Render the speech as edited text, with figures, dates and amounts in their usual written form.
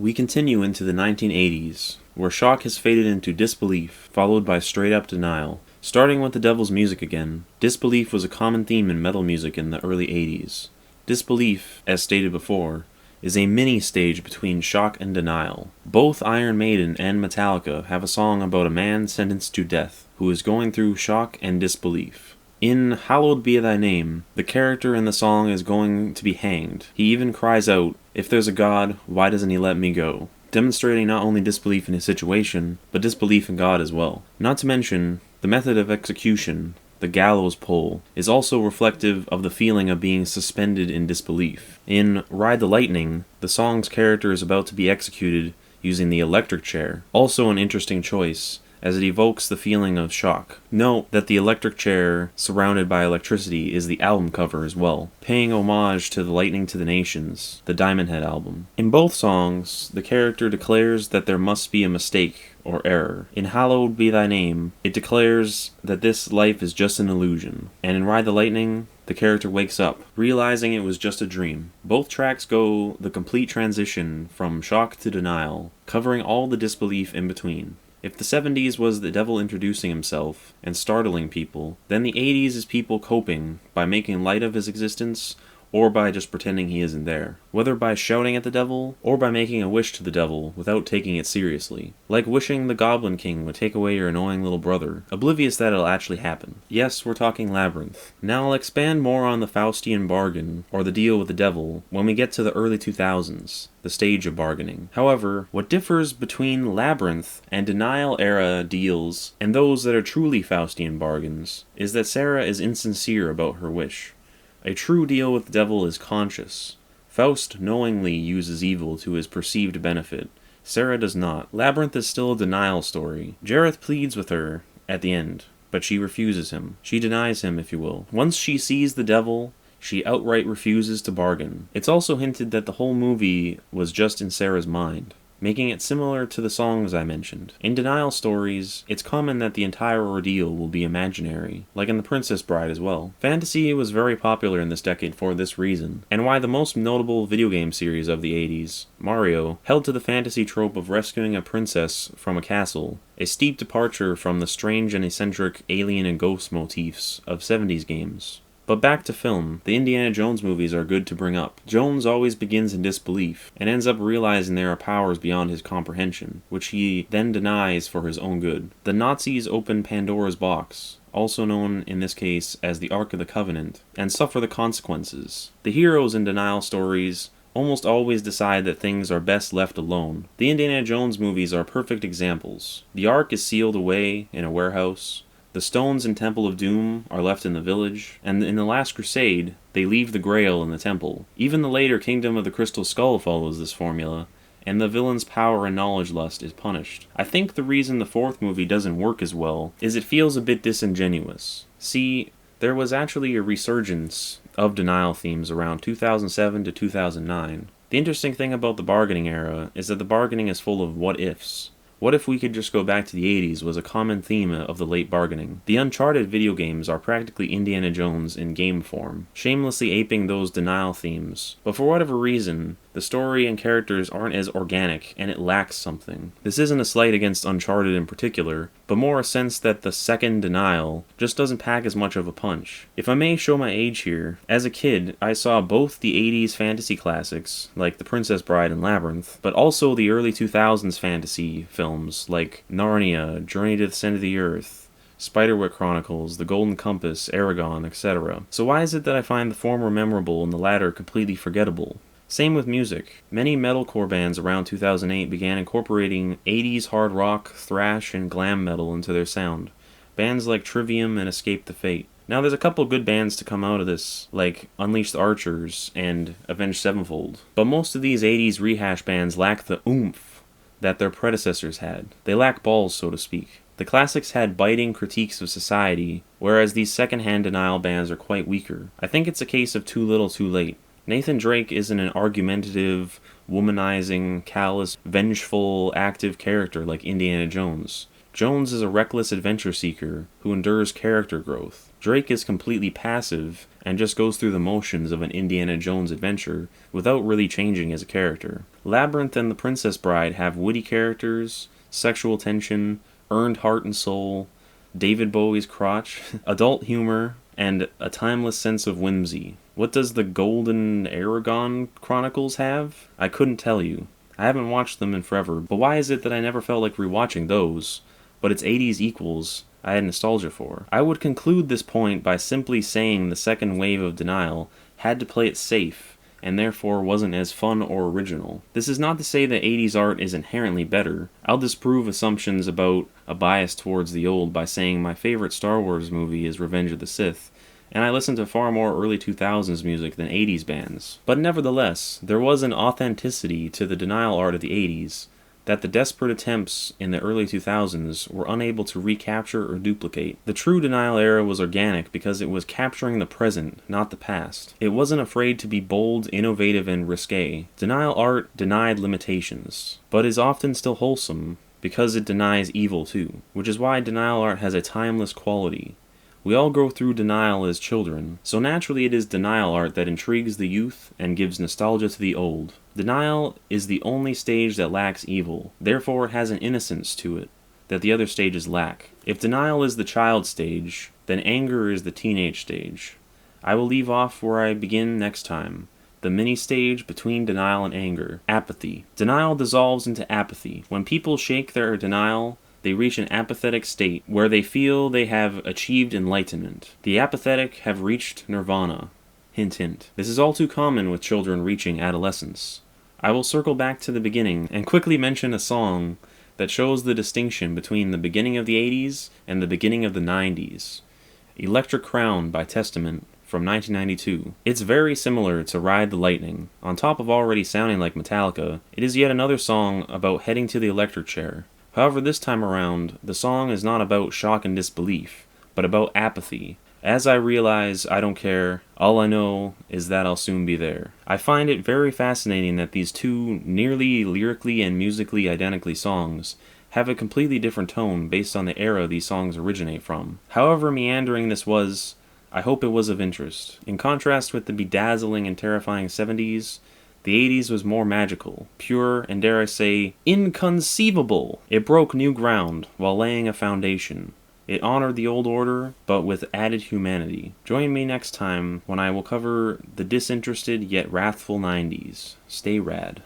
We continue into the 1980s, where shock has faded into disbelief, followed by straight-up denial. Starting with the devil's music again, disbelief was a common theme in metal music in the early 80s. Disbelief, as stated before, is a mini-stage between shock and denial. Both Iron Maiden and Metallica have a song about a man sentenced to death, who is going through shock and disbelief. In Hallowed Be Thy Name, the character in the song is going to be hanged. He even cries out, "If there's a God, why doesn't he let me go?" Demonstrating not only disbelief in his situation, but disbelief in God as well. Not to mention, the method of execution, the gallows pole, is also reflective of the feeling of being suspended in disbelief. In Ride the Lightning, the song's character is about to be executed using the electric chair, also an interesting choice, as it evokes the feeling of shock. Note that the electric chair surrounded by electricity is the album cover as well, paying homage to the Lightning to the Nations, the Diamond Head album. In both songs, the character declares that there must be a mistake or error. In Hallowed Be Thy Name, it declares that this life is just an illusion, and in Ride the Lightning, the character wakes up, realizing it was just a dream. Both tracks go the complete transition from shock to denial, covering all the disbelief in between. If the 70s was the devil introducing himself and startling people, then the 80s is people coping by making light of his existence or by just pretending he isn't there. Whether by shouting at the devil or by making a wish to the devil without taking it seriously. Like wishing the Goblin King would take away your annoying little brother, oblivious that it'll actually happen. Yes, we're talking Labyrinth. Now I'll expand more on the Faustian bargain, or the deal with the devil, when we get to the early 2000s. The stage of bargaining. However, what differs between Labyrinth and denial-era deals and those that are truly Faustian bargains is that Sarah is insincere about her wish. A true deal with the devil is conscious. Faust knowingly uses evil to his perceived benefit. Sarah does not. Labyrinth is still a denial story. Jareth pleads with her at the end, but she refuses him. She denies him, if you will. Once she sees the devil, she outright refuses to bargain. It's also hinted that the whole movie was just in Sarah's mind, making it similar to the songs I mentioned. In denial stories, it's common that the entire ordeal will be imaginary, like in The Princess Bride as well. Fantasy was very popular in this decade for this reason, and why the most notable video game series of the 80s, Mario, held to the fantasy trope of rescuing a princess from a castle, a steep departure from the strange and eccentric alien and ghost motifs of 70s games. But back to film, the Indiana Jones movies are good to bring up. Jones always begins in disbelief, and ends up realizing there are powers beyond his comprehension, which he then denies for his own good. The Nazis open Pandora's box, also known in this case as the Ark of the Covenant, and suffer the consequences. The heroes in denial stories almost always decide that things are best left alone. The Indiana Jones movies are perfect examples. The Ark is sealed away in a warehouse. The stones in Temple of Doom are left in the village, and in The Last Crusade, they leave the Grail in the temple. Even the later Kingdom of the Crystal Skull follows this formula, and the villain's power and knowledge lust is punished. I think the reason the fourth movie doesn't work as well is it feels a bit disingenuous. See, there was actually a resurgence of denial themes around 2007 to 2009. The interesting thing about the bargaining era is that the bargaining is full of what-ifs. What if we could just go back to the 80s was a common theme of the late bargaining. The Uncharted video games are practically Indiana Jones in game form, shamelessly aping those denial themes. But for whatever reason, the story and characters aren't as organic, and it lacks something. This isn't a slight against Uncharted in particular, but more a sense that the second denial just doesn't pack as much of a punch. If I may show my age here, as a kid, I saw both the 80s fantasy classics, like The Princess Bride and Labyrinth, but also the early 2000s fantasy films, like Narnia, Journey to the Center of the Earth, Spiderwick Chronicles, The Golden Compass, Aragon, etc. So why is it that I find the former memorable and the latter completely forgettable? Same with music. Many metalcore bands around 2008 began incorporating 80s hard rock, thrash, and glam metal into their sound. Bands like Trivium and Escape the Fate. Now there's a couple good bands to come out of this, like Unleash the Archers and Avenged Sevenfold. But most of these 80s rehash bands lack the oomph that their predecessors had. They lack balls, so to speak. The classics had biting critiques of society, whereas these second-hand denial bands are quite weaker. I think it's a case of too little too late. Nathan Drake isn't an argumentative, womanizing, callous, vengeful, active character like Indiana Jones. Jones is a reckless adventure seeker who endures character growth. Drake is completely passive and just goes through the motions of an Indiana Jones adventure without really changing as a character. Labyrinth and The Princess Bride have witty characters, sexual tension, earned heart and soul, David Bowie's crotch, adult humor, and a timeless sense of whimsy. What does the Golden Aragon Chronicles have? I couldn't tell you. I haven't watched them in forever, but why is it that I never felt like rewatching those? But it's 80s equals I had nostalgia for. I would conclude this point by simply saying the second wave of denial had to play it safe, and therefore wasn't as fun or original. This is not to say that 80s art is inherently better. I'll disprove assumptions about a bias towards the old by saying my favorite Star Wars movie is Revenge of the Sith, and I listen to far more early 2000s music than 80s bands. But nevertheless, there was an authenticity to the denial art of the 80s that the desperate attempts in the early 2000s were unable to recapture or duplicate. The true denial era was organic because it was capturing the present, not the past. It wasn't afraid to be bold, innovative, and risque. Denial art denied limitations, but is often still wholesome because it denies evil too, which is why denial art has a timeless quality. We all go through denial as children, so naturally it is denial art that intrigues the youth and gives nostalgia to the old. Denial is the only stage that lacks evil, therefore it has an innocence to it that the other stages lack. If denial is the child stage, then anger is the teenage stage. I will leave off where I begin next time. The mini stage between denial and anger. Apathy. Denial dissolves into apathy. When people shake their denial, they reach an apathetic state where they feel they have achieved enlightenment. The apathetic have reached nirvana. Hint, hint. This is all too common with children reaching adolescence. I will circle back to the beginning and quickly mention a song that shows the distinction between the beginning of the 80s and the beginning of the 90s. Electric Crown by Testament from 1992. It's very similar to Ride the Lightning. On top of already sounding like Metallica, it is yet another song about heading to the electric chair. However, this time around, the song is not about shock and disbelief, but about apathy. As I realize I don't care, all I know is that I'll soon be there. I find it very fascinating that these two nearly lyrically and musically identically songs have a completely different tone based on the era these songs originate from. However meandering this was, I hope it was of interest. In contrast with the bedazzling and terrifying 70s, the 80s was more magical, pure, and dare I say, inconceivable. It broke new ground while laying a foundation. It honored the old order, but with added humanity. Join me next time when I will cover the disinterested yet wrathful 90s. Stay rad.